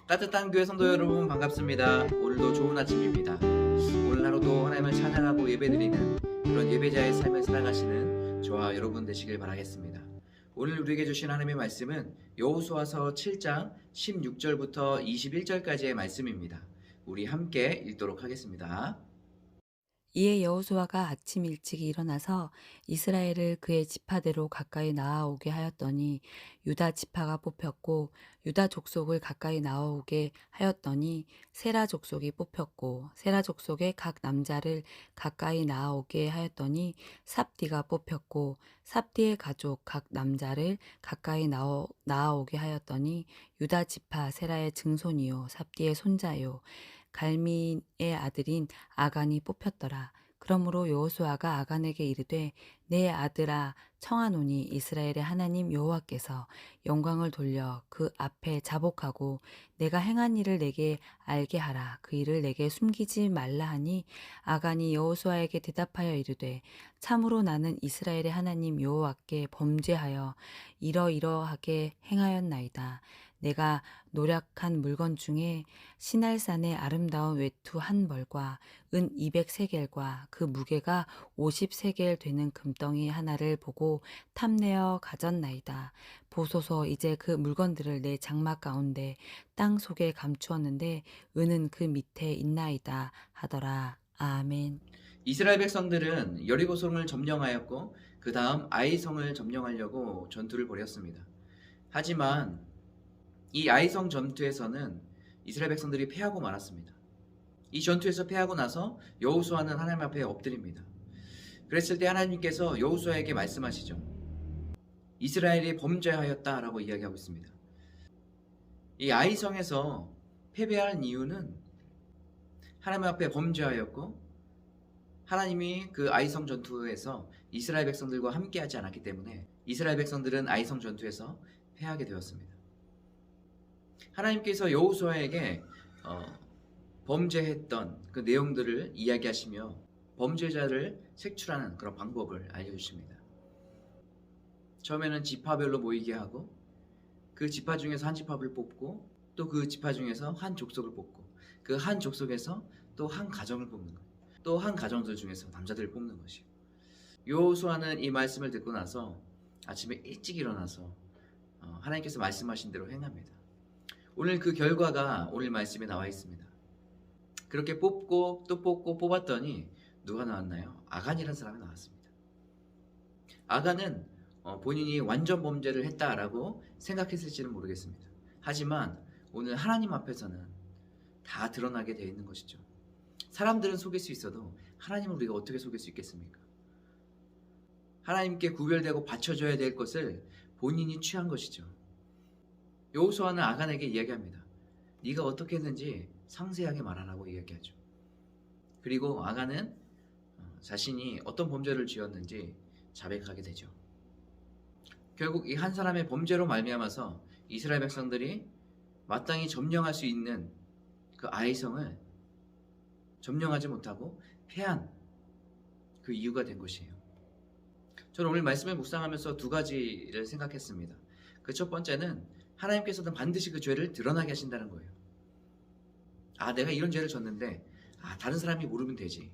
따뜻한 교회 성도 여러분 반갑습니다. 오늘도 좋은 아침입니다. 오늘 하루도 하나님을 찬양하고 예배드리는 그런 예배자의 삶을 살아가시는 저와 여러분 되시길 바라겠습니다. 오늘 우리에게 주신 하나님의 말씀은 여호수아서 7장 16절부터 21절까지의 말씀입니다. 우리 함께 읽도록 하겠습니다. 이에 여호수아가 아침 일찍 일어나서 이스라엘을 그의 지파대로 가까이 나아오게 하였더니 유다 지파가 뽑혔고 유다 족속을 가까이 나아오게 하였더니 세라 족속이 뽑혔고 세라 족속의 각 남자를 가까이 나아오게 하였더니 삽디가 뽑혔고 삽디의 가족 각 남자를 가까이 나아오게 하였더니 유다 지파 세라의 증손이요 삽디의 손자요 갈미의 아들인 아간이 뽑혔더라. 그러므로 여호수아가 아간에게 이르되 내 아들아 청하노니 이스라엘의 하나님 여호와께서 영광을 돌려 그 앞에 자복하고 내가 행한 일을 내게 알게 하라. 그 일을 내게 숨기지 말라 하니 아간이 여호수아에게 대답하여 이르되 참으로 나는 이스라엘의 하나님 여호와께 범죄하여 이러이러하게 행하였나이다. 내가 노력한 물건 중에 시날산의 아름다운 외투 한 벌과 은 200세겔과 그 무게가 50세겔 되는 금덩이 하나를 보고 탐내어 가졌나이다. 보소서 이제 그 물건들을 내 장막 가운데 땅 속에 감추었는데 은은 그 밑에 있나이다 하더라. 아멘. 이스라엘 백성들은 여리고성을 점령하였고 그 다음 아이성을 점령하려고 전투를 벌였습니다. 하지만 이 아이성 전투에서는 이스라엘 백성들이 패하고 말았습니다. 이 전투에서 패하고 나서 여호수아는 하나님 앞에 엎드립니다. 그랬을 때 하나님께서 여호수아에게 말씀하시죠. 이스라엘이 범죄하였다라고 이야기하고 있습니다. 이 아이성에서 패배한 이유는 하나님 앞에 범죄하였고 하나님이 그 아이성 전투에서 이스라엘 백성들과 함께하지 않았기 때문에 이스라엘 백성들은 아이성 전투에서 패하게 되었습니다. 하나님께서 여호수아에게 범죄했던 그 내용들을 이야기하시며 범죄자를 색출하는 그런 방법을 알려주십니다. 처음에는 지파별로 모이게 하고 그 지파 중에서 한 지파를 뽑고 또 그 지파 중에서 한 족속을 뽑고 그 한 족속에서 또 한 가정을 뽑는 거예요. 또 한 가정들 중에서 남자들을 뽑는 것이요. 여호수아는 이 말씀을 듣고 나서 아침에 일찍 일어나서 하나님께서 말씀하신 대로 행합니다. 오늘 그 결과가 오늘 말씀에 나와 있습니다. 그렇게 뽑고 또 뽑고 뽑았더니 누가 나왔나요? 아간이라는 사람이 나왔습니다. 아간은 본인이 완전 범죄를 했다라고 생각했을지는 모르겠습니다. 하지만 오늘 하나님 앞에서는 다 드러나게 되어 있는 것이죠. 사람들은 속일 수 있어도 하나님을 우리가 어떻게 속일 수 있겠습니까? 하나님께 구별되고 바쳐줘야 될 것을 본인이 취한 것이죠. 여호수아는 아간에게 이야기합니다. 네가 어떻게 했는지 상세하게 말하라고 이야기하죠. 그리고 아간은 자신이 어떤 범죄를 지었는지 자백하게 되죠. 결국 이 한 사람의 범죄로 말미암아서 이스라엘 백성들이 마땅히 점령할 수 있는 그 아이성을 점령하지 못하고 패한 그 이유가 된 것이에요. 저는 오늘 말씀을 묵상하면서 두 가지를 생각했습니다. 그 첫 번째는 하나님께서는 반드시 그 죄를 드러나게 하신다는 거예요. 내가 이런 죄를 졌는데 다른 사람이 모르면 되지.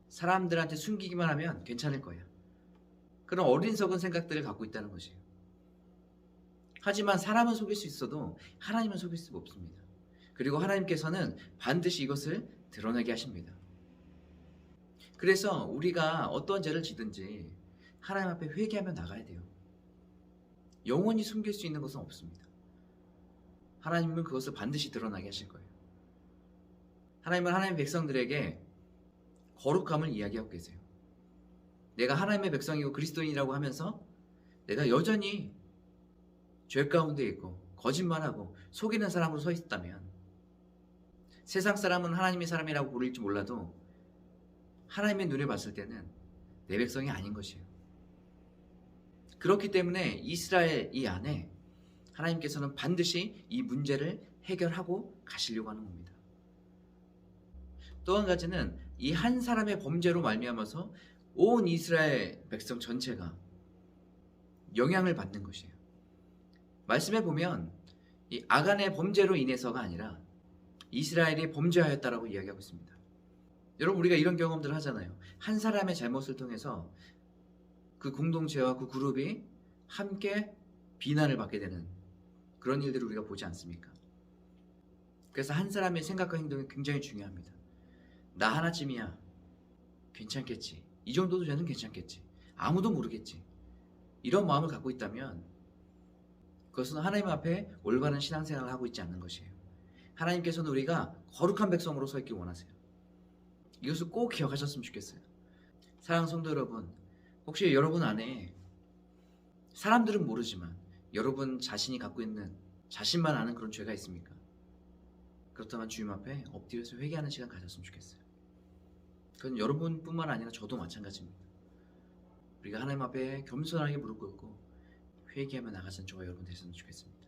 사람들한테 숨기기만 하면 괜찮을 거야. 그런 어린석은 생각들을 갖고 있다는 것이에요. 하지만 사람은 속일 수 있어도 하나님은 속일 수가 없습니다. 그리고 하나님께서는 반드시 이것을 드러나게 하십니다. 그래서 우리가 어떤 죄를 지든지 하나님 앞에 회개하며 나가야 돼요. 영원히 숨길 수 있는 것은 없습니다. 하나님은 그것을 반드시 드러나게 하실 거예요. 하나님은 하나님의 백성들에게 거룩함을 이야기하고 계세요. 내가 하나님의 백성이고 그리스도인이라고 하면서 내가 여전히 죄 가운데 있고 거짓말하고 속이는 사람으로 서 있다면 세상 사람은 하나님의 사람이라고 부를지 몰라도 하나님의 눈에 봤을 때는 내 백성이 아닌 것이에요. 그렇기 때문에 이스라엘 이 안에 하나님께서는 반드시 이 문제를 해결하고 가시려고 하는 겁니다. 또 한 가지는 이 한 사람의 범죄로 말미암아서 온 이스라엘 백성 전체가 영향을 받는 것이에요. 말씀에 보면 이 아간의 범죄로 인해서가 아니라 이스라엘이 범죄하였다라고 이야기하고 있습니다. 여러분, 우리가 이런 경험들을 하잖아요. 한 사람의 잘못을 통해서 그 공동체와 그 그룹이 함께 비난을 받게 되는 그런 일들을 우리가 보지 않습니까? 그래서 한 사람의 생각과 행동이 굉장히 중요합니다. 나 하나쯤이야 괜찮겠지, 이 정도도 되는 괜찮겠지, 아무도 모르겠지, 이런 마음을 갖고 있다면 그것은 하나님 앞에 올바른 신앙생활을 하고 있지 않는 것이에요. 하나님께서는 우리가 거룩한 백성으로 서 있길 원하세요. 이것을 꼭 기억하셨으면 좋겠어요. 사랑하는 성도 여러분, 혹시 여러분 안에 사람들은 모르지만 여러분 자신이 갖고 있는, 자신만 아는 그런 죄가 있습니까? 그렇다면 주님 앞에 엎드려서 회개하는 시간 가졌으면 좋겠어요. 그건 여러분뿐만 아니라 저도 마찬가지입니다. 우리가 하나님 앞에 겸손하게 무릎 꿇고 회개하며 나가신 저와 여러분 되셨으면 좋겠습니다.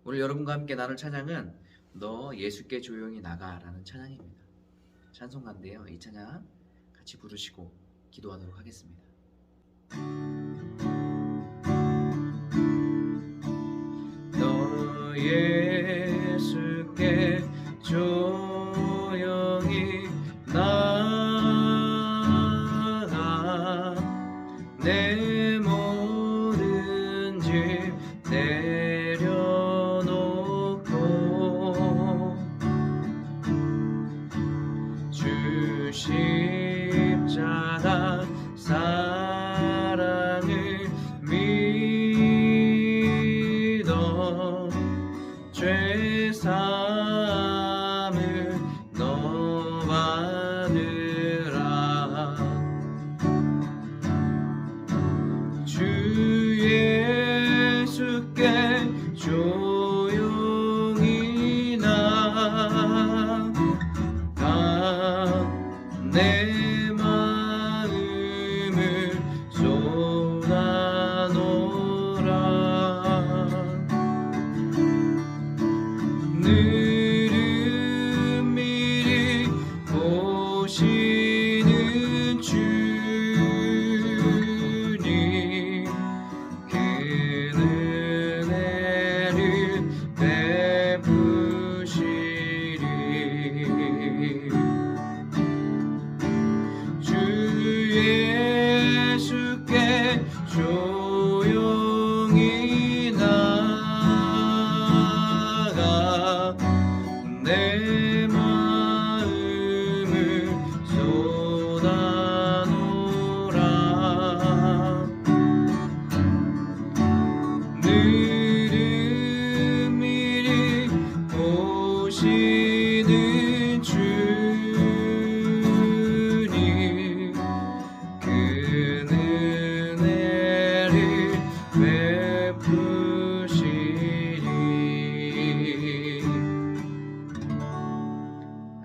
오늘 여러분과 함께 나눌 찬양은 너 예수께 조용히 나가라는 찬양입니다. 찬송가인데요, 이 찬양 같이 부르시고 기도하도록 하겠습니다. 너 예수께 조용히 나가 내 모든 짐 내려놓고 주 십자가 사랑을 믿어 죄 사함을 너 받으라. 주 예수께 조용히 나가 내 마음을 쏟아놓으라. 느릿미리 보시는 주님, 그 은혜를 베푸시리. 주 예수께 조용히 나가 내 마음을 쏟아놓으라. 느릿미리 보시는 주님, 그 은혜를 베푸시리.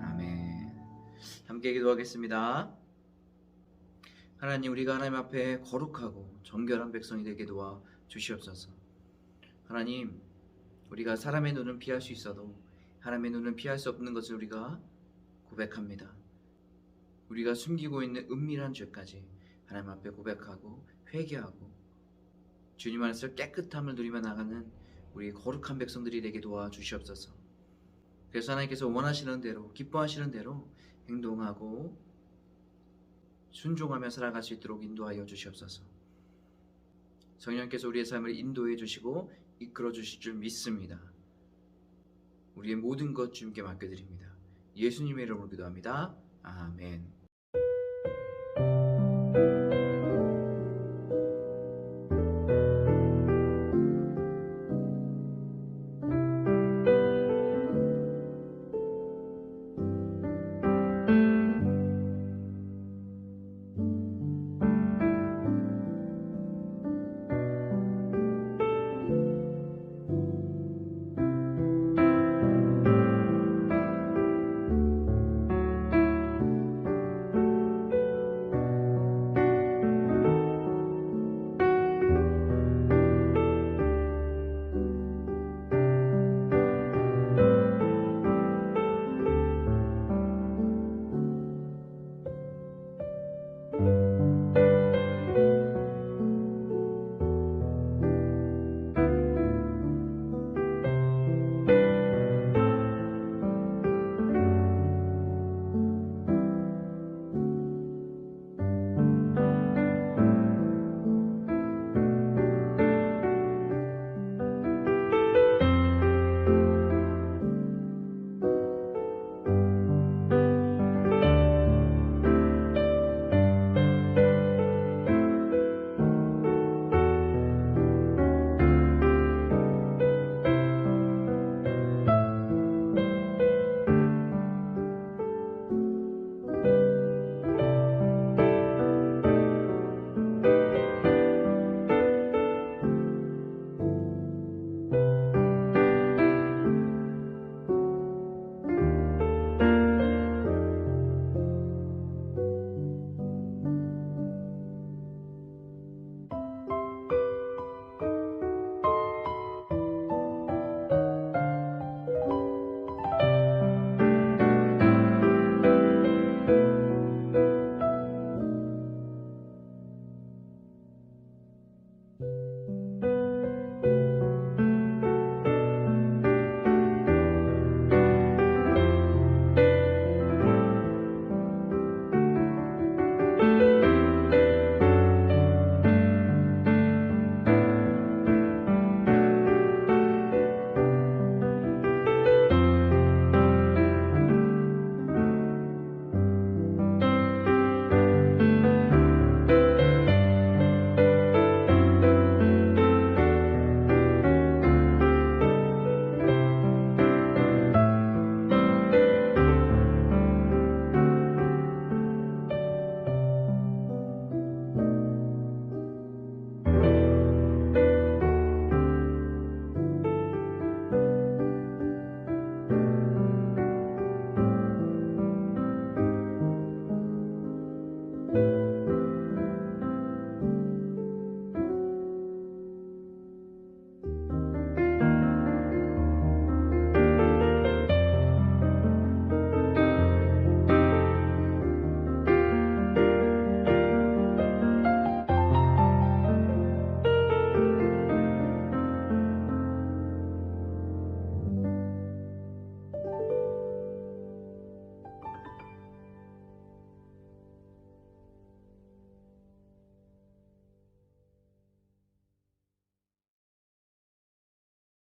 아멘. 함께 기도하겠습니다. 하나님, 우리가 하나님 앞에 거룩하고 정결한 백성이 되게 도와 주시옵소서. 하나님, 우리가 사람의 눈은 피할 수 있어도 하나님의 눈은 피할 수 없는 것을 우리가 고백합니다. 우리가 숨기고 있는 은밀한 죄까지 하나님 앞에 고백하고 회개하고 주님 안에서 깨끗함을 누리며 나가는 우리 거룩한 백성들이 되게 도와주시옵소서. 그래서 하나님께서 원하시는 대로, 기뻐하시는 대로 행동하고 순종하며 살아갈 수 있도록 인도하여 주시옵소서. 성령께서 우리의 삶을 인도해 주시고 이끌어 주실 줄 믿습니다. 우리의 모든 것 주님께 맡겨드립니다. 예수님의 이름으로 기도합니다. 아멘.